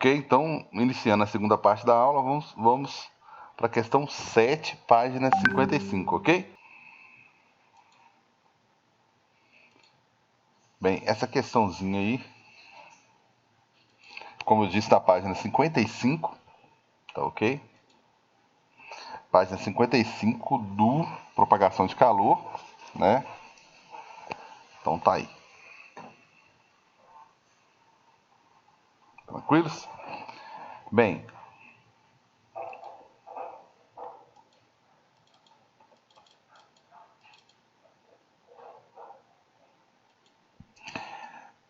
Ok? Então, iniciando a segunda parte da aula, vamos para a questão 7, página 55, ok? Bem, essa questãozinha aí, como eu disse, na página 55, tá ok? Página 55 do propagação de calor, né? Então tá aí. Tranquilos? Bem,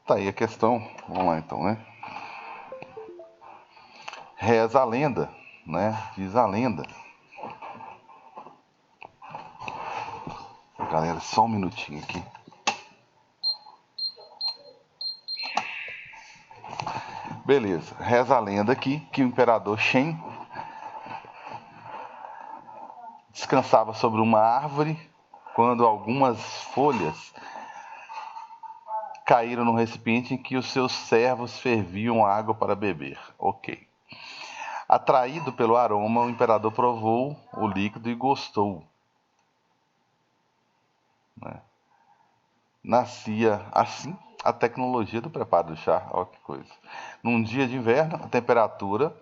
tá aí a questão. Vamos lá então, né? Reza a lenda, né? Diz a lenda. Galera, só um minutinho aqui. Beleza, reza a lenda aqui que o imperador Shen descansava sobre uma árvore quando algumas folhas caíram no recipiente em que os seus servos ferviam água para beber. Ok. Atraído pelo aroma, o imperador provou o líquido e gostou. Né? Nascia assim a tecnologia do preparo do chá. Olha que coisa. Num dia de inverno, a temperatura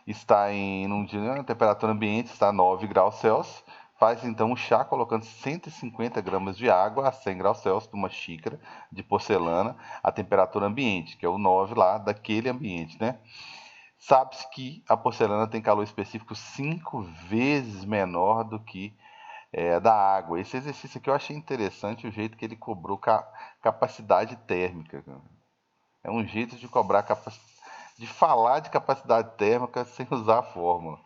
está num dia, a temperatura ambiente está a 9 graus Celsius. Faz então um chá colocando 150 gramas de água a 100 graus Celsius numa xícara de porcelana a temperatura ambiente, que é o 9 lá daquele ambiente, né? Sabe-se que a porcelana tem calor específico 5 vezes menor do que da água. Esse exercício aqui eu achei interessante, o jeito que ele cobrou capacidade térmica. É um jeito de cobrar de falar de capacidade térmica sem usar a fórmula,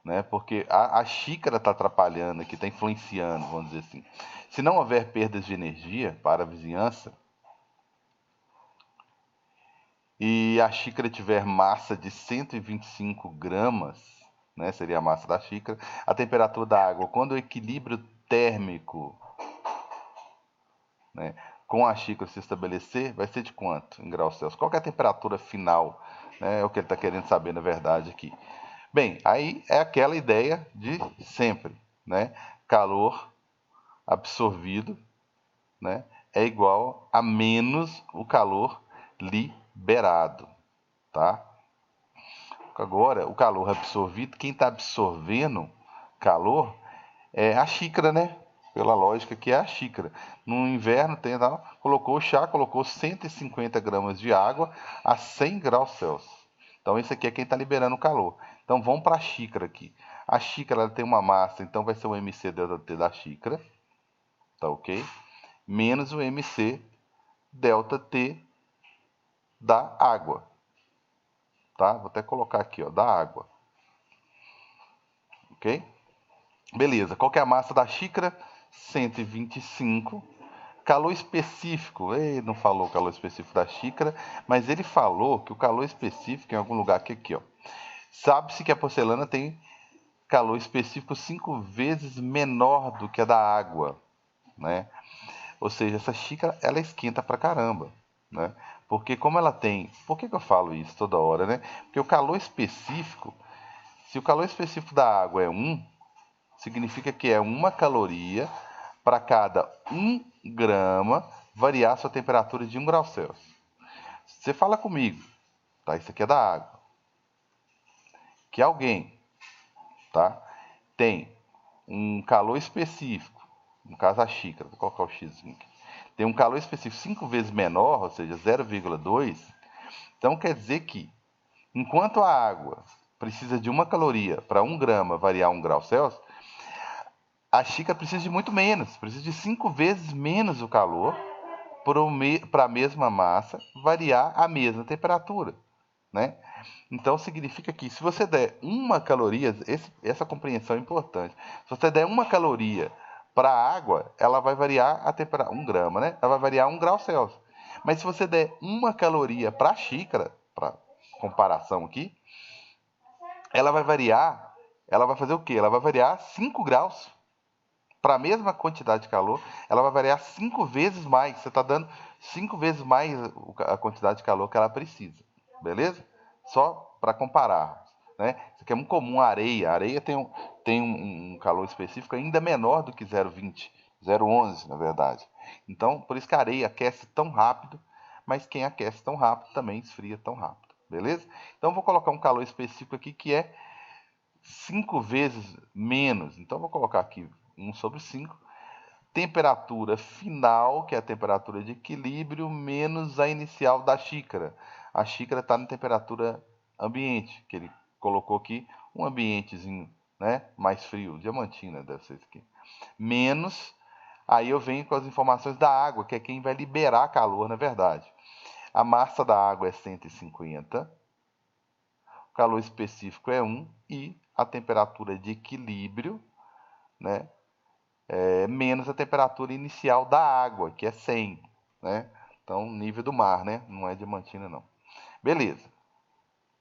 né? Porque a xícara está atrapalhando aqui, está influenciando, vamos dizer assim. Se não houver perdas de energia para a vizinhança e a xícara tiver massa de 125 gramas, né, seria a massa da xícara, a temperatura da água, quando o equilíbrio térmico, né, com a xícara se estabelecer, vai ser de quanto em graus Celsius? Qual é a temperatura final? Né, é o que ele está querendo saber, na verdade, aqui. Bem, aí é aquela ideia de sempre, né? Calor absorvido, né, é igual a menos o calor liberado, tá? Agora, o calor absorvido, quem está absorvendo calor é a xícara, né? Pela lógica que é a xícara. No inverno, colocou o chá, colocou 150 gramas de água a 100 graus Celsius. Então, esse aqui é quem está liberando o calor. Então, vamos para a xícara aqui. A xícara ela tem uma massa, então vai ser o MC delta T da xícara, tá ok? Menos o MC delta T da água, tá? Vou até colocar aqui, ó, da água, ok? Beleza, qual que é a massa da xícara? 125. Calor específico, ele não falou o calor específico da xícara, mas ele falou que o calor específico em algum lugar aqui, ó. Sabe-se que a porcelana tem calor específico 5 vezes menor do que a da água, né? Ou seja, essa xícara ela esquenta pra caramba, né? Porque como ela tem, por que eu falo isso toda hora, né? Porque o calor específico, se o calor específico da água é 1, significa que é 1 caloria para cada 1 grama variar sua temperatura de 1 grau Celsius. Você fala comigo, tá? Isso aqui é da água. Que alguém, tá? Tem um calor específico, no caso a xícara, vou colocar o X aqui. Tem um calor específico 5 vezes menor, ou seja, 0,2. Então quer dizer que, enquanto a água precisa de 1 caloria para 1 grama variar 1 grau Celsius, a xícara precisa de muito menos, precisa de 5 vezes menos o calor para a mesma massa variar a mesma temperatura, né? Então significa que se você der 1 caloria, essa compreensão é importante. Se você der 1 caloria para a água, ela vai variar a temperatura, 1 grama, né? Ela vai variar 1 grau Celsius. Mas se você der 1 caloria para a xícara, para comparação aqui, ela vai variar, ela vai fazer o quê? Ela vai variar 5 graus. para a mesma quantidade de calor, ela vai variar 5 vezes mais. Você está dando 5 vezes mais a quantidade de calor que ela precisa. Beleza? Só para comparar. Né? Isso aqui é muito comum, a areia. A areia tem um calor específico ainda menor do que 0,20. 0,11, na verdade. Então, por isso que a areia aquece tão rápido, mas quem aquece tão rápido também esfria tão rápido. Beleza? Então, vou colocar um calor específico aqui que é 5 vezes menos. Então, vou colocar aqui 1 sobre 5. Temperatura final, que é a temperatura de equilíbrio, menos a inicial da xícara. A xícara está na temperatura ambiente, que ele colocou aqui um ambientezinho, né, mais frio, diamantina deve ser isso aqui. Menos, aí eu venho com as informações da água, que é quem vai liberar calor, na verdade. A massa da água é 150, o calor específico é 1 e a temperatura de equilíbrio, né, menos a temperatura inicial da água, que é 100, né? Então, nível do mar, né? Não é diamantina, não. Beleza.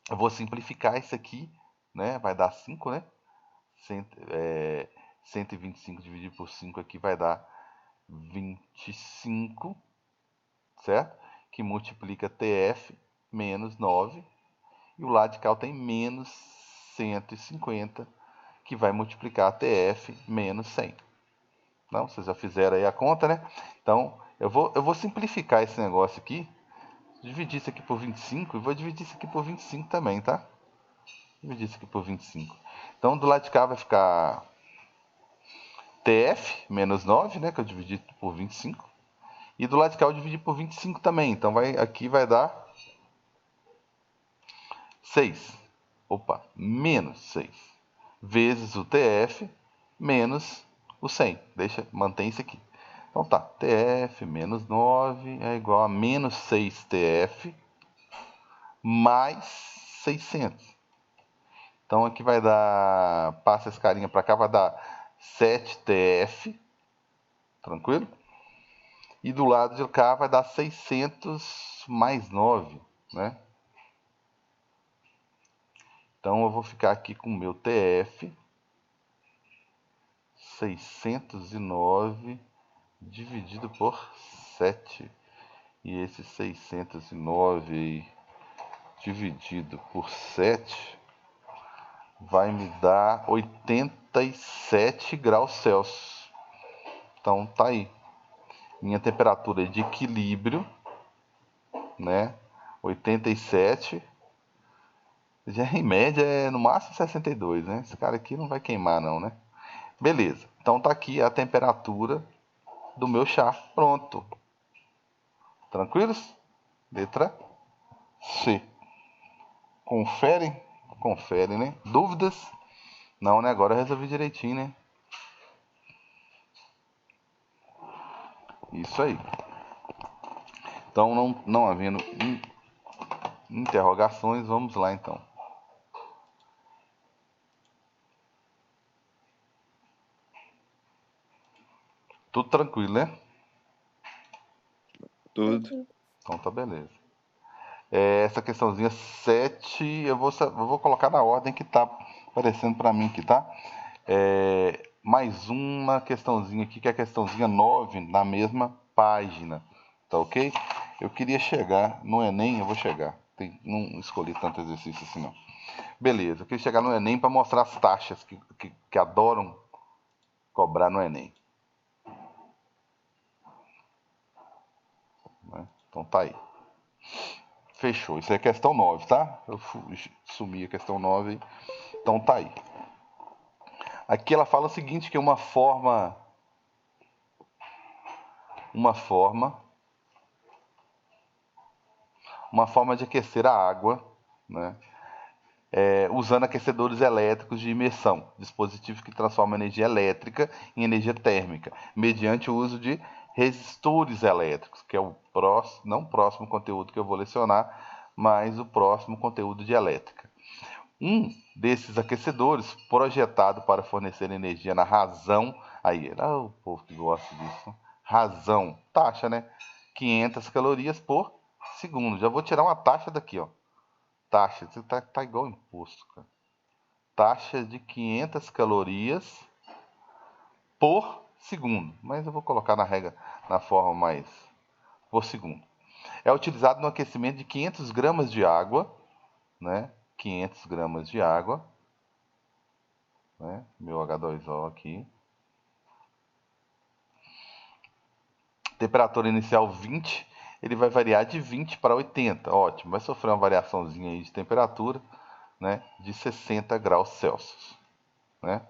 Eu vou simplificar isso aqui, né? Vai dar 5, né? 125 dividido por 5 aqui vai dar 25, certo? Que multiplica TF menos 9. E o lado de cá tem menos 150, que vai multiplicar TF menos 100. Não, vocês já fizeram aí a conta, né? Então, eu vou simplificar esse negócio aqui. Dividir isso aqui por 25 e vou dividir isso aqui por 25 também, tá? Dividir isso aqui por 25. Então, do lado de cá vai ficar TF menos 9, né? Que eu dividi por 25. E do lado de cá eu dividi por 25 também. Então, aqui vai dar 6. Opa, menos 6. Vezes o TF menos o 100. Mantém isso aqui. Então tá, TF menos 9 é igual a menos 6 TF mais 600. Então aqui vai dar, passa esse carinha para cá, vai dar 7 TF, tranquilo? E do lado de cá vai dar 600 mais 9, né? Então eu vou ficar aqui com o meu TF, 609 dividido por 7. E esse 609 aí, dividido por 7 vai me dar 87 graus Celsius. Então tá aí. Minha temperatura de equilíbrio, né? 87. Já em média é no máximo 62, né? Esse cara aqui não vai queimar não, né? Beleza. Então tá aqui a temperatura do meu chá pronto. Tranquilos? Letra C. Confere? Confere, né? Dúvidas? Não, né? Agora eu resolvi direitinho, né? Isso aí. Então, não havendo interrogações, vamos lá então. Tudo tranquilo, né? Tudo. Então tá beleza. Essa questãozinha 7, eu vou colocar na ordem que tá aparecendo para mim aqui, tá? Mais uma questãozinha aqui, que é a questãozinha 9, na mesma página, tá ok? Eu queria chegar no Enem, eu vou chegar. Não escolhi tanto exercício assim, não. Beleza, eu queria chegar no Enem para mostrar as taxas que adoram cobrar no Enem. Né? Então tá aí. Fechou. Isso é questão 9, tá? Eu sumi a questão 9. Então tá aí. Aqui ela fala o seguinte, que é uma forma de aquecer a água, né? Usando aquecedores elétricos de imersão, dispositivos que transformam energia elétrica em energia térmica, mediante o uso de resistores elétricos, que é o não o próximo conteúdo que eu vou lecionar, mas o próximo conteúdo de elétrica. Um desses aquecedores, projetado para fornecer energia na razão, aí, o povo que gosta disso, razão, taxa, né? 500 calorias por segundo. Já vou tirar uma taxa daqui, ó. Taxa, isso tá igual imposto, cara. Taxa de 500 calorias por segundo, mas eu vou colocar na regra na forma mais por segundo. É utilizado no aquecimento de 500 gramas de água, né? 500 gramas de água, né? Meu H2O aqui. Temperatura inicial 20, ele vai variar de 20 para 80, ótimo. Vai sofrer uma variaçãozinha aí de temperatura, né? De 60 graus Celsius, né?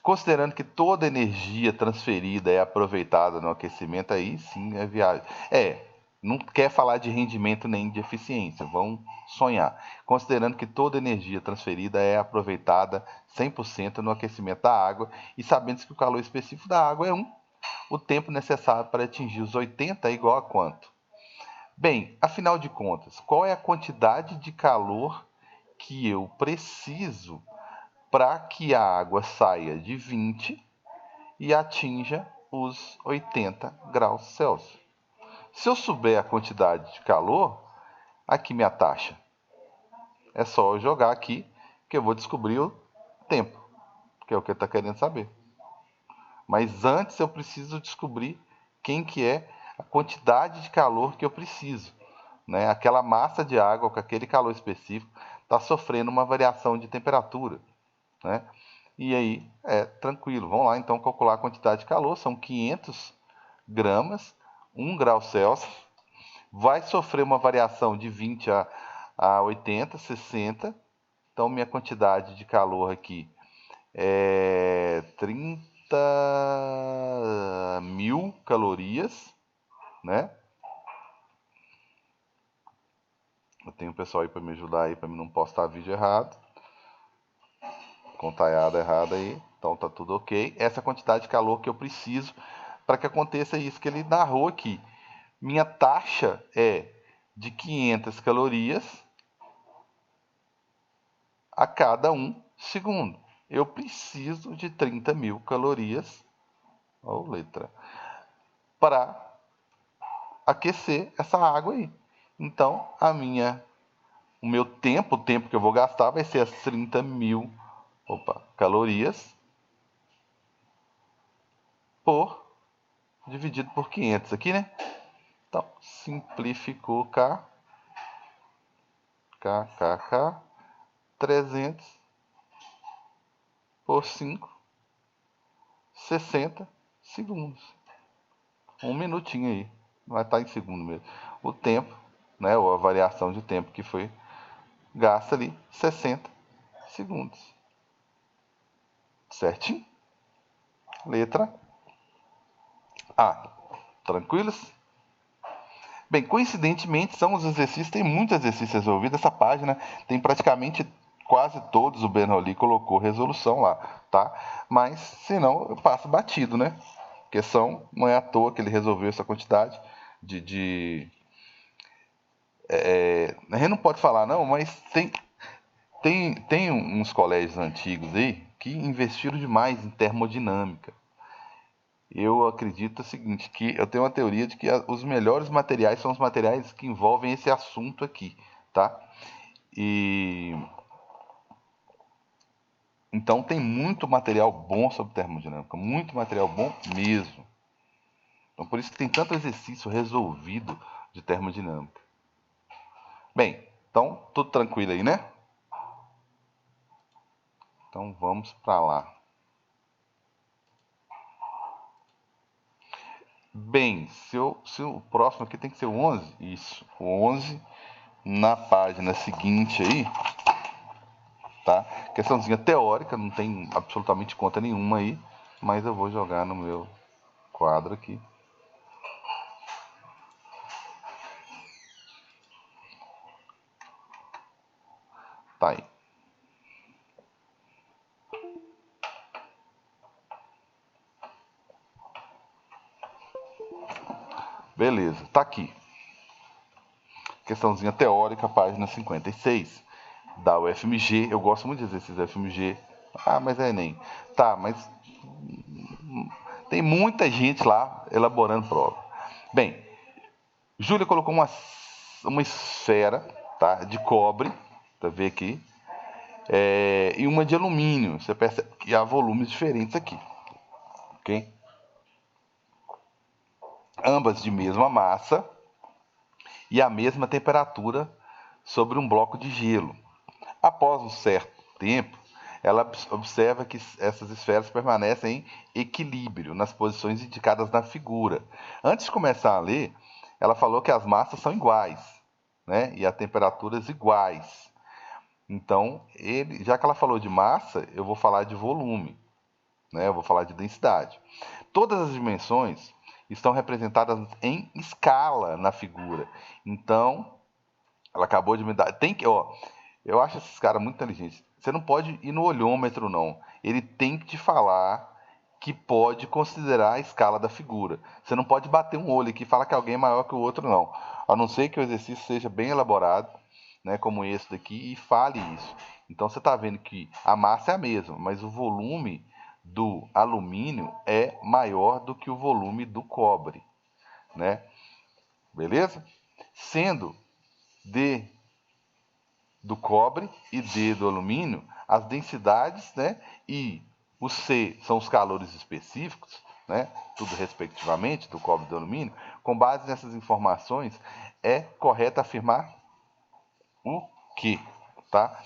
Considerando que toda energia transferida é aproveitada no aquecimento, aí sim é viável. Não quer falar de rendimento nem de eficiência, vão sonhar. Considerando que toda energia transferida é aproveitada 100% no aquecimento da água e sabendo que o calor específico da água é 1, o tempo necessário para atingir os 80 é igual a quanto? Bem, afinal de contas, qual é a quantidade de calor que eu preciso para que a água saia de 20 e atinja os 80 graus Celsius? Se eu souber a quantidade de calor, aqui minha taxa. É só eu jogar aqui que eu vou descobrir o tempo, que é o que ele está querendo saber. Mas antes eu preciso descobrir quem que é a quantidade de calor que eu preciso, né? Aquela massa de água com aquele calor específico está sofrendo uma variação de temperatura, né? E aí é tranquilo. Vamos lá então calcular a quantidade de calor. São 500 gramas, 1 grau Celsius. Vai sofrer uma variação de 20 a 80, 60. Então minha quantidade de calor aqui é 30.000 calorias, né? Eu tenho um pessoal aí para me ajudar aí, para mim não postar vídeo errado. Contaiada errada aí. Então tá tudo ok. Essa é a quantidade de calor que eu preciso para que aconteça isso que ele narrou aqui. Minha taxa é de 500 calorias a cada 1 segundo. Eu preciso de 30.000 calorias, ou letra, para aquecer essa água aí. Então, o meu tempo, o tempo que eu vou gastar vai ser as 30.000 calorias dividido por 500 aqui, né? Então, simplificou K, 300 por 5, 60 segundos. Um minutinho aí, vai estar em segundo mesmo. O tempo, né, ou a variação de tempo que foi gasta ali, 60 segundos. Certinho? Letra A. Tranquilos? Bem, coincidentemente são os exercícios, tem muitos exercícios resolvidos. Essa página tem praticamente quase todos, o Bernoulli colocou resolução lá, tá? Mas, se não, eu passo batido, né? Porque não é à toa que ele resolveu essa quantidade a gente não pode falar não, mas tem uns colégios antigos aí que investiram demais em termodinâmica. Eu acredito o seguinte, que eu tenho uma teoria de que os melhores materiais são os materiais que envolvem esse assunto aqui, tá? E então tem muito material bom sobre termodinâmica, muito material bom mesmo. Então por isso que tem tanto exercício resolvido de termodinâmica. Bem, então tudo tranquilo aí, né? Então vamos para lá. Bem, se o próximo aqui tem que ser o 11, isso, o 11 na página seguinte aí, tá? Questãozinha teórica, não tem absolutamente conta nenhuma aí, mas eu vou jogar no meu quadro aqui. Tá aí. Beleza, tá aqui. Questãozinha teórica, página 56, da UFMG. Eu gosto muito de exercícios da UFMG. Ah, mas é Enem. Tá, mas tem muita gente lá elaborando prova. Bem, Júlia colocou uma esfera, tá, de cobre, pra ver aqui, e uma de alumínio. Você percebe que há volumes diferentes aqui, ok? ambas de mesma massa e a mesma temperatura sobre um bloco de gelo. Após um certo tempo, ela observa que essas esferas permanecem em equilíbrio nas posições indicadas na figura. Antes de começar a ler, ela falou que as massas são iguais, né? E as temperaturas iguais. Então, já que ela falou de massa, eu vou falar de volume, né? Eu vou falar de densidade. Todas as dimensões estão representadas em escala na figura. Então, ela acabou de me dar. Tem que, ó, eu acho esses caras muito inteligentes. Você não pode ir no olhômetro, não. Ele tem que te falar que pode considerar a escala da figura. Você não pode bater um olho aqui e falar que alguém é maior que o outro, não. A não ser que o exercício seja bem elaborado, né, como esse daqui, e fale isso. Então você está vendo que a massa é a mesma, mas o volume do alumínio é maior do que o volume do cobre, né? Beleza? Sendo D do cobre e D do alumínio, as densidades, né? E o C são os calores específicos, né? Tudo respectivamente, do cobre e do alumínio. Com base nessas informações, é correto afirmar o quê? Tá?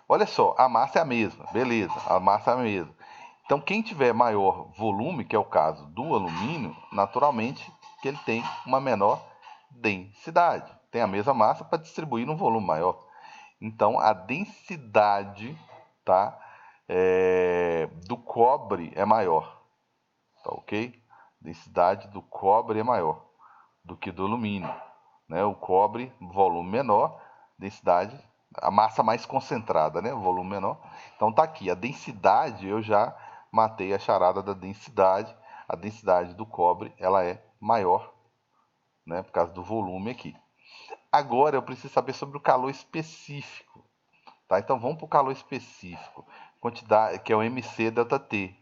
Olha só, a massa é a mesma, beleza, a massa é a mesma. Então, quem tiver maior volume, que é o caso do alumínio, naturalmente que ele tem uma menor densidade. Tem a mesma massa para distribuir num volume maior. Então, a densidade, tá, do cobre é maior, tá ok? A densidade do cobre é maior do que do alumínio, né? O cobre, volume menor, densidade, a massa mais concentrada, né? O volume menor. Então tá aqui, a densidade, eu já matei a charada da densidade. A densidade do cobre, ela é maior, né? Por causa do volume aqui. Agora eu preciso saber sobre o calor específico. Tá? Então vamos para o calor específico, quantidade, que é o MC delta T.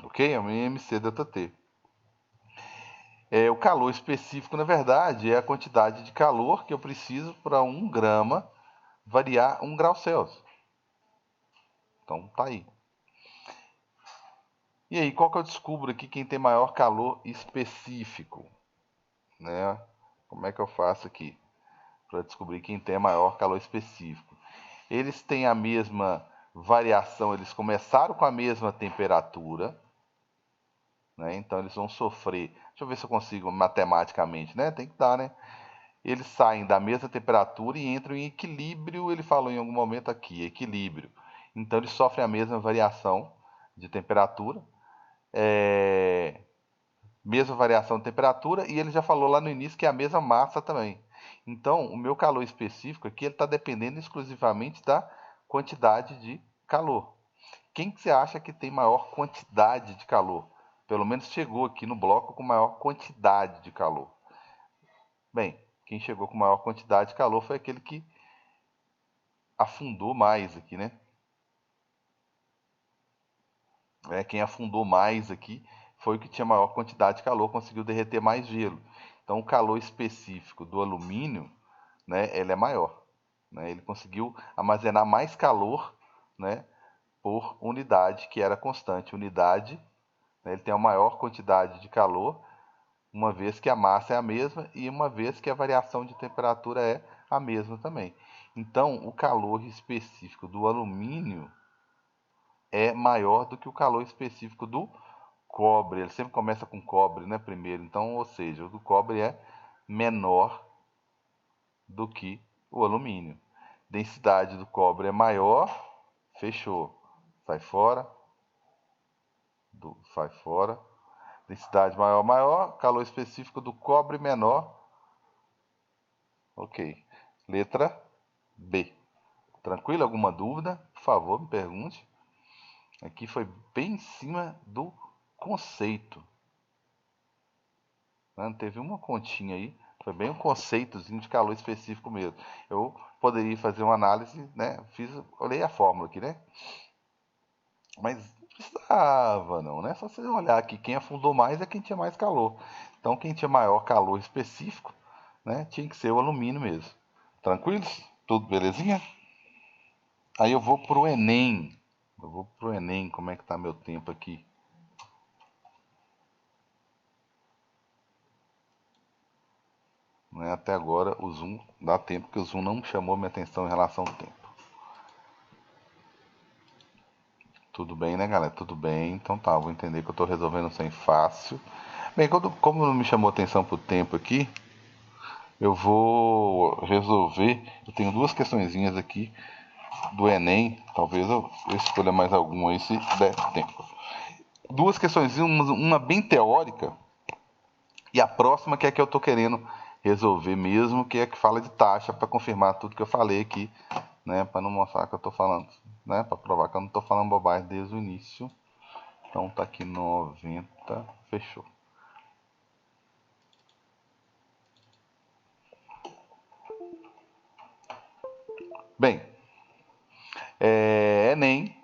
Ok? É o MC delta T. O calor específico, na verdade, é a quantidade de calor que eu preciso para 1 grama variar 1 grau Celsius. Então tá aí. E aí, qual que eu descubro aqui quem tem maior calor específico? Né? Como é que eu faço aqui para descobrir quem tem maior calor específico? Eles têm a mesma variação, eles começaram com a mesma temperatura, né? Então eles vão sofrer. Deixa eu ver se eu consigo matematicamente, né? Tem que dar, né? Eles saem da mesma temperatura e entram em equilíbrio. Ele falou em algum momento aqui, equilíbrio. Então eles sofrem a mesma variação de temperatura, mesma variação de temperatura, e ele já falou lá no início que é a mesma massa também. Então, o meu calor específico aqui ele está dependendo exclusivamente da quantidade de calor. Quem que você acha que tem maior quantidade de calor? Pelo menos chegou aqui no bloco com maior quantidade de calor. Bem, quem chegou com maior quantidade de calor foi aquele que afundou mais aqui, né? Quem afundou mais aqui foi o que tinha maior quantidade de calor, conseguiu derreter mais gelo. Então, o calor específico do alumínio, né, ele é maior. Né? Ele conseguiu armazenar mais calor, né, por unidade, que era constante. Unidade, né, ele tem a maior quantidade de calor, uma vez que a massa é a mesma e uma vez que a variação de temperatura é a mesma também. Então, o calor específico do alumínio é maior do que o calor específico do cobre. Ele sempre começa com cobre, né, primeiro. Então, ou seja, o do cobre é menor do que o alumínio. Densidade do cobre é maior, fechou. Sai fora, sai fora. Densidade maior, maior, calor específico do cobre menor. Ok. Letra B. Tranquilo? Alguma dúvida? Por favor, me pergunte. Aqui foi bem em cima do conceito. Não teve uma continha aí. Foi bem um conceitozinho de calor específico mesmo. Eu poderia fazer uma análise, né? Olhei a fórmula aqui, né? Mas não precisava, não, né? Só você olhar aqui, quem afundou mais é quem tinha mais calor. Então, quem tinha maior calor específico, né? Tinha que ser o alumínio mesmo. Tranquilos? Tudo belezinha? Aí eu vou pro Enem. Como é que tá meu tempo aqui? né? Até agora o zoom dá tempo, que o zoom não chamou minha atenção em relação ao tempo. Tudo bem, né, galera? Tudo bem. Então tá, vou entender que eu tô resolvendo sem fácil. Bem, como não me chamou atenção pro tempo aqui, eu vou resolver. Eu tenho duas questõezinhas aqui do Enem. Talvez eu escolha mais alguma aí se der tempo. Duas questõezinhas, uma bem teórica e a próxima que é que eu tô querendo resolver mesmo, que é que fala de taxa, para confirmar tudo que eu falei aqui, né? Para não mostrar que eu tô falando, né? Para provar que eu não tô falando bobagem desde o início. Então tá aqui 90, fechou. Bem, Enem,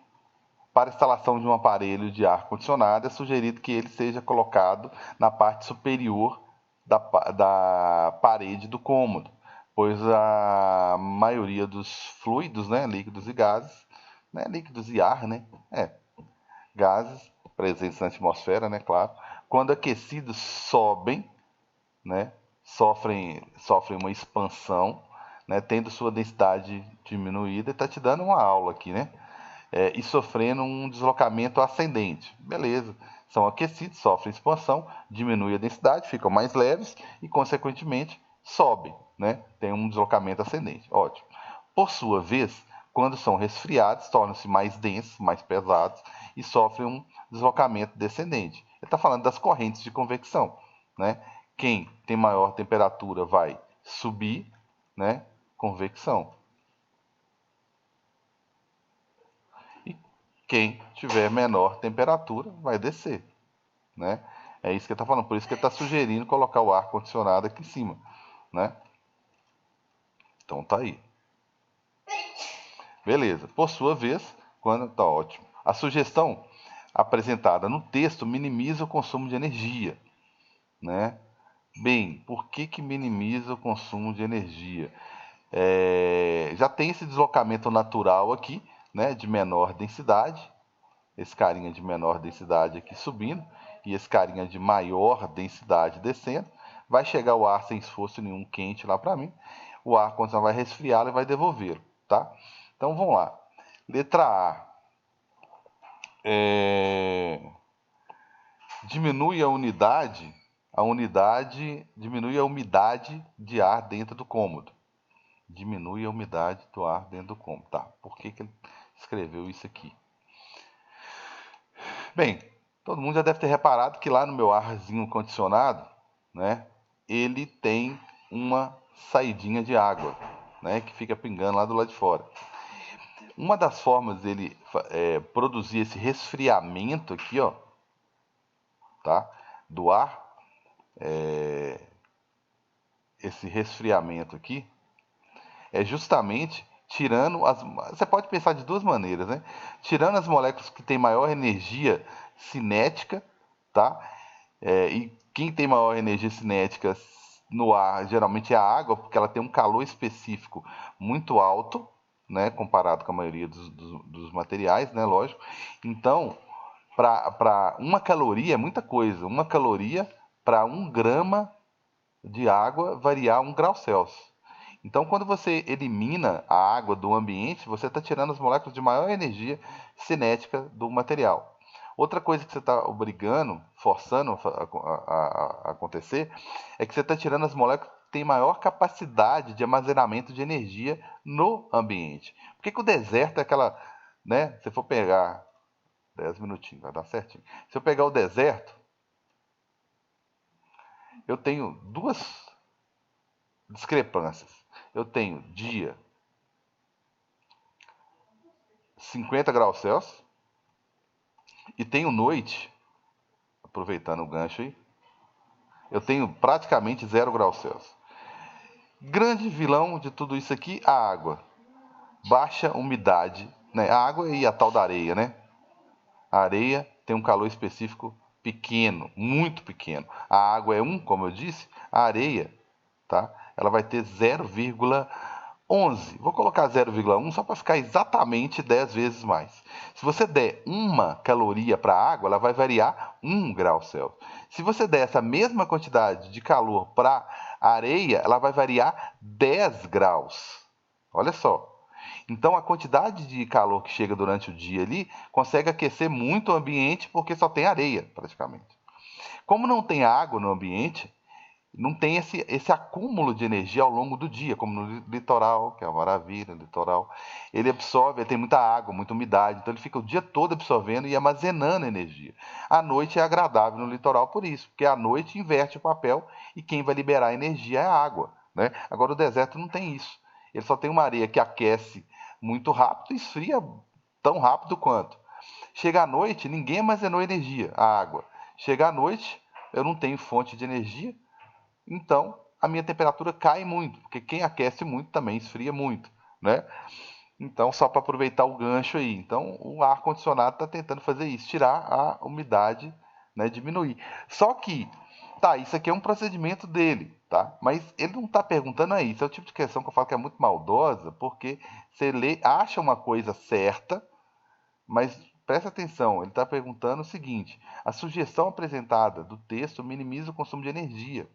para instalação de um aparelho de ar-condicionado, é sugerido que ele seja colocado na parte superior da parede do cômodo, pois a maioria dos fluidos, né, líquidos e gases, né, líquidos e ar, né, gases presentes na atmosfera, né, claro, quando aquecidos sobem, né, sofrem uma expansão, né, tendo sua densidade diminuída. Está te dando uma aula aqui, né? E sofrendo um deslocamento ascendente. Beleza. São aquecidos, sofrem expansão, diminui a densidade, ficam mais leves e, consequentemente, sobem, né? Tem um deslocamento ascendente. Ótimo. Por sua vez, quando são resfriados, tornam-se mais densos, mais pesados e sofrem um deslocamento descendente. Ele está falando das correntes de convecção, né? Quem tem maior temperatura vai subir, né? Convecção. E quem tiver menor temperatura vai descer, né? É isso que ele está falando. Por isso que ele está sugerindo colocar o ar condicionado aqui em cima, né? Então tá aí. Beleza. Por sua vez, quando tá ótimo. A sugestão apresentada no texto minimiza o consumo de energia, né? Bem, por que minimiza o consumo de energia? Já tem esse deslocamento natural aqui, né, de menor densidade, esse carinha de menor densidade aqui subindo, e esse carinha de maior densidade descendo, vai chegar o ar sem esforço nenhum quente lá para mim, o ar quando vai resfriá-lo e vai devolvê-lo, tá? Então vamos lá. Letra A. Diminui diminui a umidade de ar dentro do cômodo. Diminui a umidade do ar dentro do cômodo. Tá, por que ele escreveu isso aqui? Bem, todo mundo já deve ter reparado que lá no meu arzinho condicionado, né, ele tem uma saidinha de água, né, que fica pingando lá do lado de fora. Uma das formas dele produzir esse resfriamento aqui, ó, tá, do ar, esse resfriamento aqui, é justamente tirando as. Você pode pensar de duas maneiras, né? Tirando as moléculas que têm maior energia cinética, tá? E quem tem maior energia cinética no ar geralmente é a água, porque ela tem um calor específico muito alto, né? Comparado com a maioria dos materiais, né? Lógico. Então, para uma caloria é muita coisa. Uma caloria para 1 grama de água variar 1 grau Celsius. Então, quando você elimina a água do ambiente, você está tirando as moléculas de maior energia cinética do material. Outra coisa que você está obrigando, forçando a acontecer, é que você está tirando as moléculas que têm maior capacidade de armazenamento de energia no ambiente. Por que o deserto é aquela, né? Se for pegar 10 minutinhos, vai dar certinho. Se eu pegar o deserto, eu tenho duas discrepâncias. Eu tenho dia 50 graus Celsius e tenho noite, aproveitando o gancho aí, eu tenho praticamente 0 graus Celsius. Grande vilão de tudo isso aqui, a água. Baixa umidade, né? A água e a tal da areia, né? A areia tem um calor específico pequeno, muito pequeno. A água é 1, como eu disse, a areia, tá? Ela vai ter 11. Vou colocar 0,1 só para ficar exatamente 10 vezes mais. Se você der 1 caloria para a água, ela vai variar 1 grau Celsius. Se você der essa mesma quantidade de calor para a areia, ela vai variar 10 graus. Olha só. Então a quantidade de calor que chega durante o dia ali consegue aquecer muito o ambiente porque só tem areia, praticamente. Como não tem água no ambiente, não tem esse acúmulo de energia ao longo do dia, como no litoral, que é uma maravilha, litoral. Ele absorve, ele tem muita água, muita umidade, então ele fica o dia todo absorvendo e armazenando energia. A noite é agradável no litoral por isso, porque a noite inverte o papel e quem vai liberar energia é a água. Né? Agora o deserto não tem isso. Ele só tem uma areia que aquece muito rápido e esfria tão rápido quanto. Chega à noite, ninguém armazenou energia, a água. Chega à noite, eu não tenho fonte de energia, então a minha temperatura cai muito, porque quem aquece muito também esfria muito, né? Então, só para aproveitar o gancho aí. Então, o ar-condicionado está tentando fazer isso, tirar a umidade, né, diminuir. Só que, tá, isso aqui é um procedimento dele, tá? Mas ele não está perguntando isso. É o tipo de questão que eu falo que é muito maldosa, porque você acha uma coisa certa, mas presta atenção, ele está perguntando o seguinte: a sugestão apresentada do texto minimiza o consumo de energia.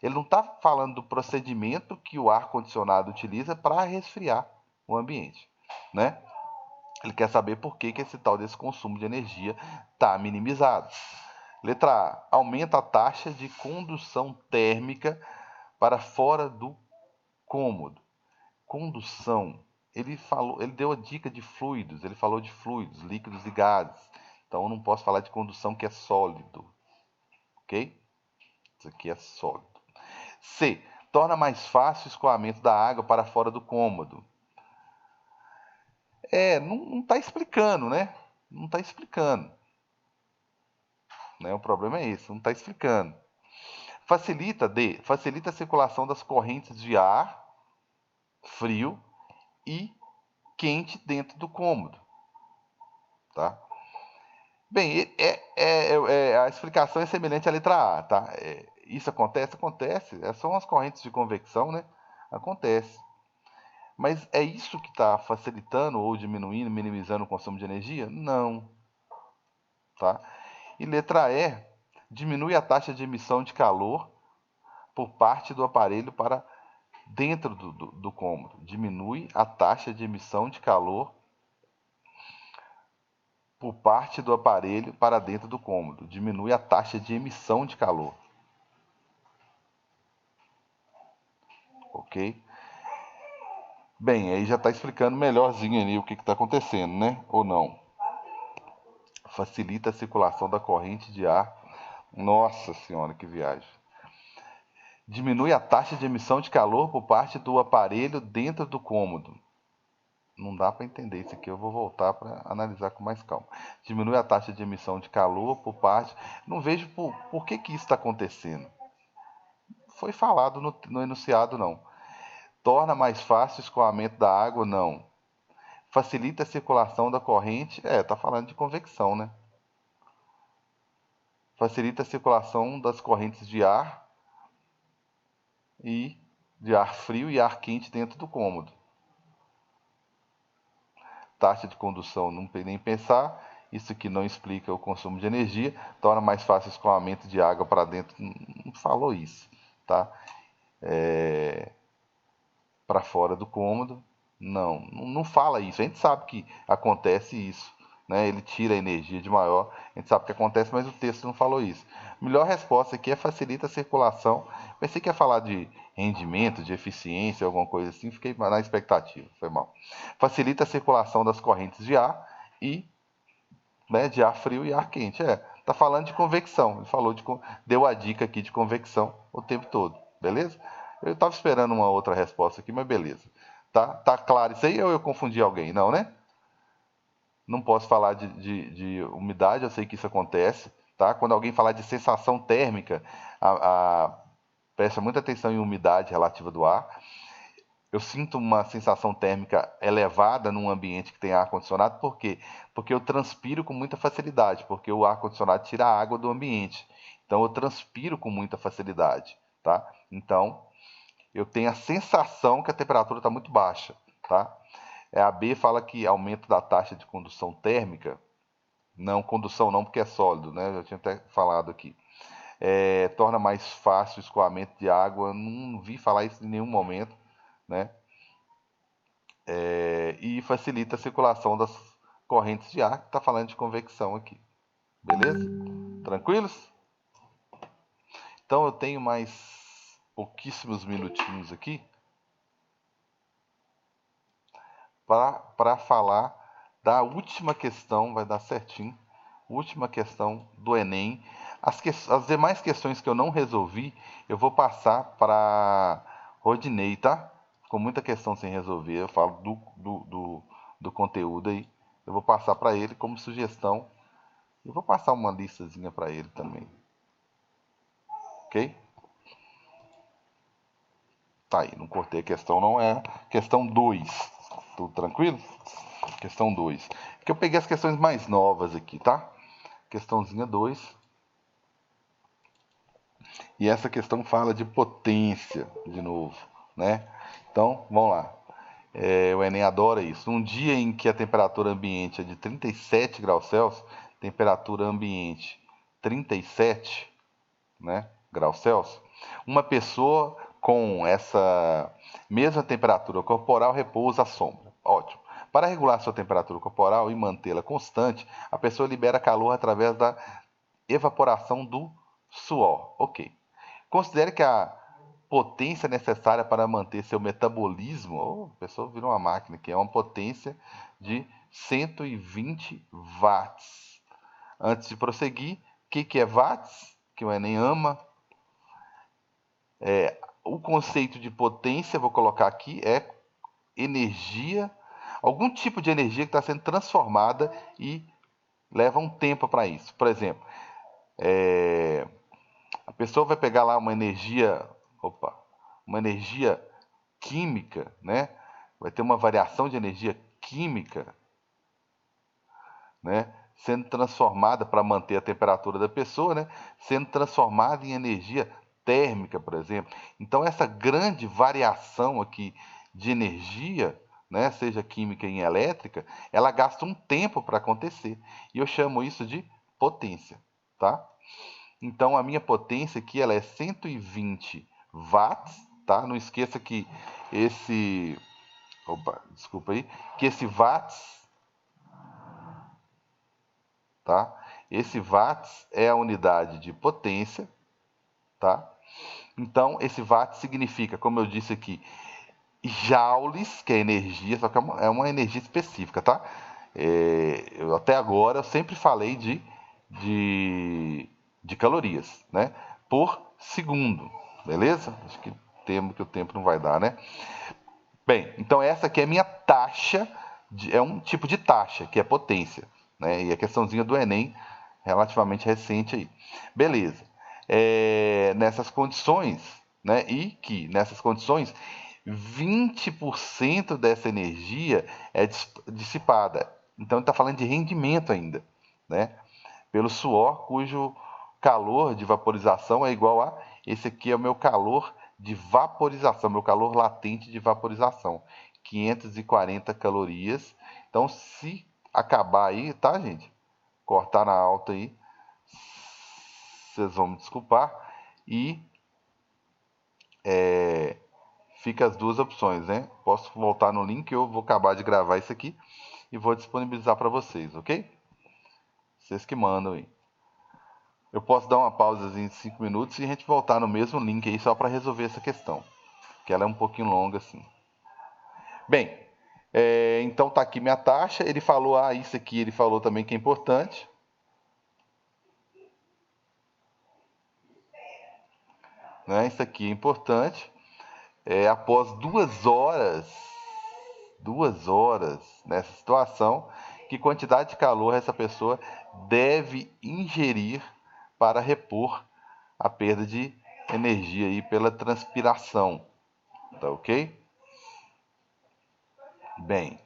Ele não está falando do procedimento que o ar-condicionado utiliza para resfriar o ambiente, né? Ele quer saber por que esse tal desse consumo de energia está minimizado. Letra A. Aumenta a taxa de condução térmica para fora do cômodo. Condução. Ele deu a dica de fluidos, ele falou de fluidos, líquidos e gases. Então eu não posso falar de condução que é sólido, ok? Isso aqui é sólido. C. Torna mais fácil o escoamento da água para fora do cômodo. Não está explicando, né? Não está explicando. Né? O problema é esse, não está explicando. Facilita a circulação das correntes de ar frio e quente dentro do cômodo. Tá? Bem, a explicação é semelhante à letra A. Tá? Isso acontece? Acontece. São as correntes de convecção, né? Acontece. Mas é isso que está facilitando ou diminuindo, minimizando o consumo de energia? Não. Tá? E letra E, diminui a taxa de emissão de calor por parte do aparelho para dentro do cômodo. Diminui a taxa de emissão de calor por parte do aparelho para dentro do cômodo. Diminui a taxa de emissão de calor. Ok? Bem, aí já está explicando melhorzinho ali o que está acontecendo, né? Ou não. Facilita a circulação da corrente de ar. Nossa senhora, que viagem. Diminui a taxa de emissão de calor por parte do aparelho dentro do cômodo. Não dá para entender isso aqui, eu vou voltar para analisar com mais calma. Diminui a taxa de emissão de calor por parte. Não vejo por que isso está acontecendo. Foi falado no enunciado, não. Torna mais fácil o escoamento da água, não. Facilita a circulação da corrente. Tá falando de convecção, né? Facilita a circulação das correntes de ar e de ar frio e ar quente dentro do cômodo. Taxa de condução, não tem nem pensar. Isso que não explica o consumo de energia, torna mais fácil o escoamento de água para dentro. Não falou isso, tá? Para fora do cômodo, não fala isso. A gente sabe que acontece isso, né? Ele tira a energia de maior, a gente sabe que acontece, mas o texto não falou isso. Melhor resposta aqui é facilita a circulação. Pensei que ia falar de rendimento, de eficiência, alguma coisa assim, fiquei na expectativa, foi mal. Facilita a circulação das correntes de ar e, né, de ar frio e ar quente. Tá falando de convecção. Ele falou deu a dica aqui de convecção o tempo todo, beleza? Eu estava esperando uma outra resposta aqui, mas beleza. Tá claro isso aí ou eu confundi alguém? Não, né? Não posso falar de umidade, eu sei que isso acontece, tá? Quando alguém falar de sensação térmica, presta muita atenção em umidade relativa do ar. Eu sinto uma sensação térmica elevada num ambiente que tem ar-condicionado, por quê? Porque eu transpiro com muita facilidade, porque o ar-condicionado tira a água do ambiente. Então eu transpiro com muita facilidade, tá? Então, eu tenho a sensação que a temperatura está muito baixa, tá? A B fala que aumento da taxa de condução térmica, não, condução não, porque é sólido, né? Eu já tinha até falado aqui. Torna mais fácil o escoamento de água, não vi falar isso em nenhum momento, né? E facilita a circulação das correntes de ar, que está falando de convecção aqui. Beleza? Tranquilos? Então eu tenho mais pouquíssimos minutinhos aqui para falar da última questão, vai dar certinho, última questão do Enem. As demais questões que eu não resolvi, eu vou passar para Rodinei, tá? Com muita questão sem resolver, eu falo do conteúdo aí. Eu vou passar para ele como sugestão. Eu vou passar uma listazinha para ele também. Ok? Tá aí, não cortei a questão, não é. Questão 2. Tudo tranquilo? Questão 2. Que eu peguei as questões mais novas aqui, tá? Questãozinha 2. E essa questão fala de potência, de novo, né? Então, vamos lá. O Enem adora isso. Um dia em que a temperatura ambiente é de 37 graus Celsius, temperatura ambiente 37, né, graus Celsius, uma pessoa com essa mesma temperatura corporal repousa à sombra. Ótimo. Para regular sua temperatura corporal e mantê-la constante, a pessoa libera calor através da evaporação do suor. Ok. Considere que a potência necessária para manter seu metabolismo, a pessoa virou uma máquina, que é uma potência de 120 watts. Antes de prosseguir, o que é watts? Que o Enem ama. O conceito de potência, vou colocar aqui, é energia, algum tipo de energia que está sendo transformada e leva um tempo para isso. Por exemplo, a pessoa vai pegar lá uma energia química, né? Vai ter uma variação de energia química, né? Sendo transformada para manter a temperatura da pessoa, né? Sendo transformada em energia térmica, por exemplo. Então essa grande variação aqui de energia, né, seja química e elétrica, ela gasta um tempo para acontecer. E eu chamo isso de potência, tá? Então a minha potência aqui ela é 120 watts, tá? Não esqueça que esse, desculpa aí, que esse watts, tá? Esse watts é a unidade de potência, tá? Então esse watts significa, como eu disse aqui, joules, que é energia, só que é uma energia específica, tá? Até agora eu sempre falei de calorias, né? Por segundo, beleza? Acho que temo que o tempo não vai dar, né? Bem, então essa aqui é a minha taxa, é um tipo de taxa, que é potência, né? E a questãozinha do Enem, relativamente recente aí. Beleza. Nessas condições, né? E que nessas condições 20% dessa energia é dissipada. Então ele está falando de rendimento ainda, né? Pelo suor, cujo calor de vaporização é igual a esse aqui é o meu calor de vaporização, meu calor latente de vaporização, 540 calorias. Então, se acabar aí, tá, gente? Cortar na alta aí, vocês vão me desculpar. E fica as duas opções, né? Posso voltar no link, eu vou acabar de gravar isso aqui e vou disponibilizar para vocês, ok? Vocês que mandam aí. Eu posso dar uma pausa de 5 minutos e a gente voltar no mesmo link aí só para resolver essa questão, que ela é um pouquinho longa assim. Bem, então tá aqui minha taxa. Ele falou, isso aqui ele falou também que é importante. Né? Isso aqui é importante. Após 2 horas nessa situação, que quantidade de calor essa pessoa deve ingerir para repor a perda de energia aí pela transpiração, tá ok? Bem,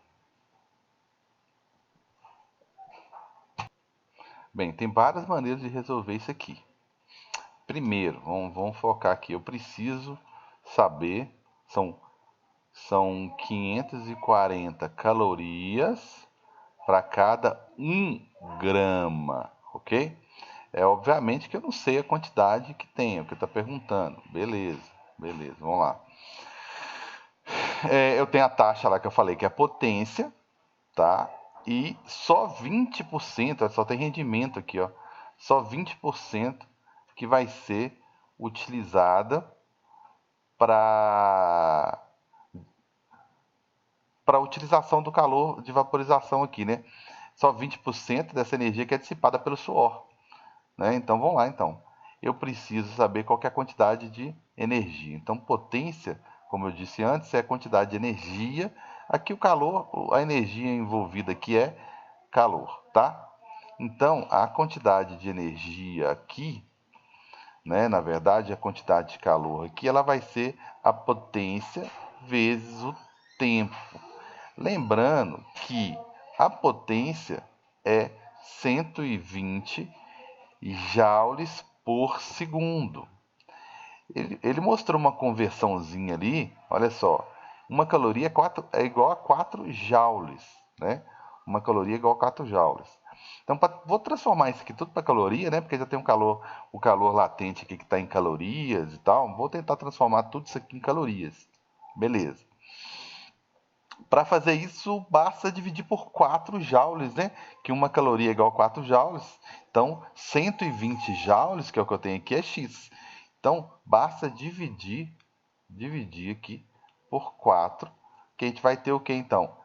tem várias maneiras de resolver isso aqui. Primeiro, vamos focar aqui. Eu preciso saber, são 540 calorias para cada 1 grama, ok? Obviamente que eu não sei a quantidade que tem, o que está perguntando. Beleza, vamos lá. Eu tenho a taxa lá que eu falei, que é a potência, tá? E só 20%, só tem rendimento aqui, ó. Só 20% que vai ser utilizada para utilização do calor de vaporização aqui, né? Só 20% dessa energia que é dissipada pelo suor, né? Então vamos lá, então. Eu preciso saber qual que é a quantidade de energia. Então potência, como eu disse antes, é a quantidade de energia. Aqui o calor, a energia envolvida aqui é calor, tá? Então a quantidade de energia aqui, né, na verdade a quantidade de calor aqui, ela vai ser a potência vezes o tempo. Lembrando que a potência é 120 joules por segundo. Ele mostrou uma conversãozinha ali, olha só, uma caloria é igual a 4 joules, né? Uma caloria é igual a 4 joules. Então, vou transformar isso aqui tudo para caloria, né? Porque já tem o calor latente aqui que está em calorias e tal. Vou tentar transformar tudo isso aqui em calorias. Beleza. Para fazer isso, basta dividir por 4 joules, né? Que uma caloria é igual a 4 joules. Então, 120 joules, que é o que eu tenho aqui, é X. Então, basta dividir aqui por 4, que a gente vai ter o que então?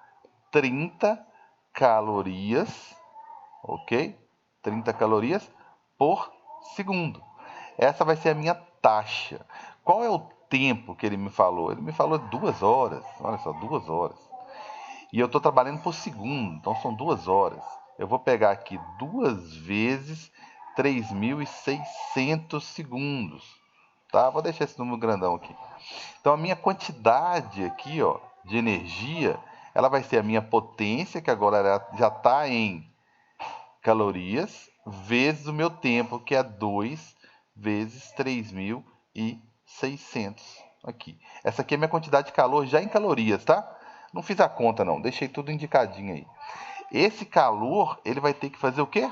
30 calorias, ok? 30 calorias por segundo. Essa vai ser a minha taxa. Qual é o tempo que ele me falou? Ele me falou 2 horas. Olha só, 2 horas. E eu estou trabalhando por segundo, então são 2 horas. Eu vou pegar aqui 2 vezes 3.600 segundos. Tá? Vou deixar esse número grandão aqui. Então a minha quantidade aqui, ó, de energia, ela vai ser a minha potência, que agora já está em calorias, vezes o meu tempo, que é 2 vezes 3.600 aqui. Essa aqui é a minha quantidade de calor já em calorias, tá? Não fiz a conta não, deixei tudo indicadinho aí. Esse calor, ele vai ter que fazer o quê?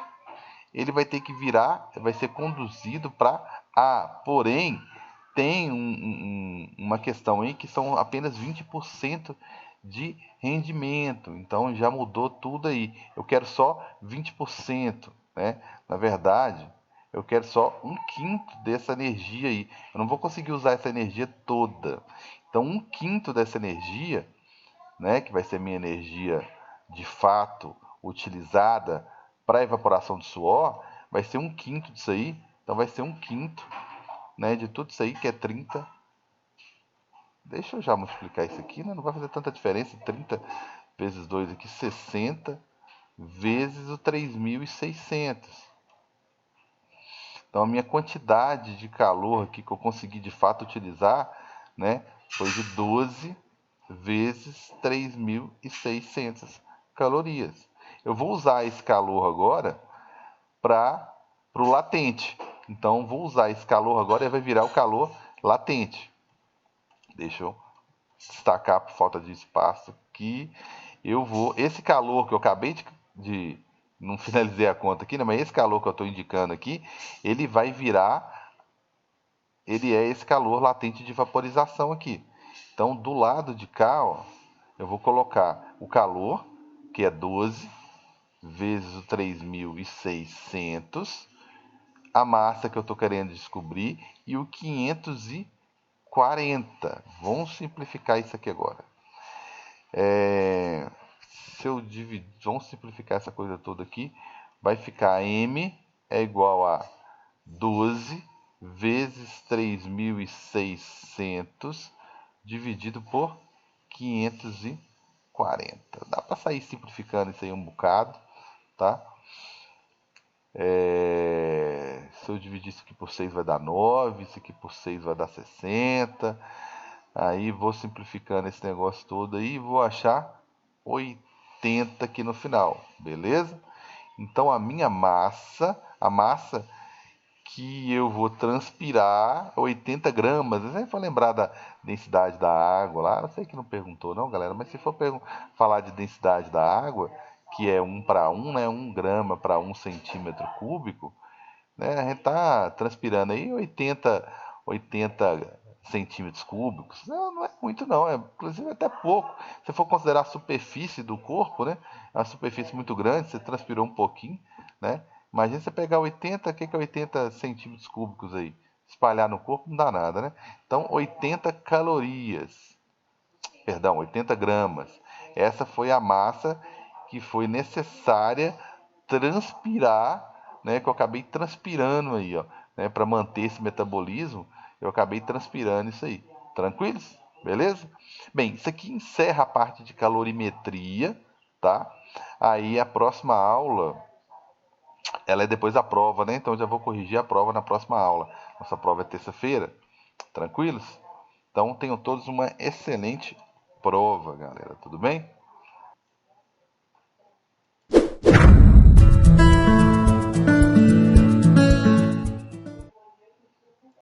Ele vai ter que virar, vai ser conduzido para A. Porém, tem uma questão aí que são apenas 20% de rendimento. Então já mudou tudo aí. Eu quero só 20%, né? Na verdade, eu quero só 1/5 dessa energia aí. Eu não vou conseguir usar essa energia toda. Então 1/5 dessa energia, né, que vai ser minha energia de fato utilizada para evaporação do suor, vai ser 1/5 disso aí. Então vai ser 1/5, né, de tudo isso aí, que é 30. Deixa eu já multiplicar isso aqui, né? Não vai fazer tanta diferença. 30 vezes 2 aqui, 60 vezes o 3.600. Então a minha quantidade de calor aqui que eu consegui de fato utilizar, né, foi de 12 vezes 3.600 calorias. Eu vou usar esse calor agora para o latente. Então vou usar esse calor agora e vai virar o calor latente. Deixa eu destacar por falta de espaço aqui. Esse calor que eu acabei de não finalizei a conta aqui, né? Mas esse calor que eu estou indicando aqui, ele vai virar, ele é esse calor latente de vaporização aqui. Então, do lado de cá, ó, eu vou colocar o calor, que é 12 vezes o 3.600, a massa que eu estou querendo descobrir e o 540. Vamos simplificar isso aqui agora. Vamos simplificar essa coisa toda aqui. Vai ficar M é igual a 12 vezes 3.600 dividido por 540. Dá para sair simplificando isso aí um bocado, tá? Se eu dividir isso aqui por 6 vai dar 9, isso aqui por 6 vai dar 60. Aí vou simplificando esse negócio todo aí e vou achar 80 aqui no final, beleza? Então a minha massa, a massa que eu vou transpirar 80 gramas. Você vai lembrar da densidade da água lá? Eu sei que não perguntou não, galera, mas se for falar de densidade da água, que é 1 para 1, né? 1 grama para 1 centímetro cúbico, né? A gente tá transpirando aí 80 centímetros cúbicos. Não é muito não, é inclusive até pouco. Se for considerar a superfície do corpo, né? É uma superfície muito grande, você transpirou um pouquinho, né? Imagina você pegar 80, o que é 80 centímetros cúbicos aí? Espalhar no corpo não dá nada, né? Então, 80 calorias, perdão, 80 gramas. Essa foi a massa que foi necessária transpirar, né? Que eu acabei transpirando aí, ó, né? Para manter esse metabolismo, eu acabei transpirando isso aí. Tranquilos? Beleza? Bem, isso aqui encerra a parte de calorimetria, tá? Aí a próxima aula, ela é depois da prova, né? Então eu já vou corrigir a prova na próxima aula. Nossa prova é terça-feira. Tranquilos? Então tenham todos uma excelente prova, galera. Tudo bem?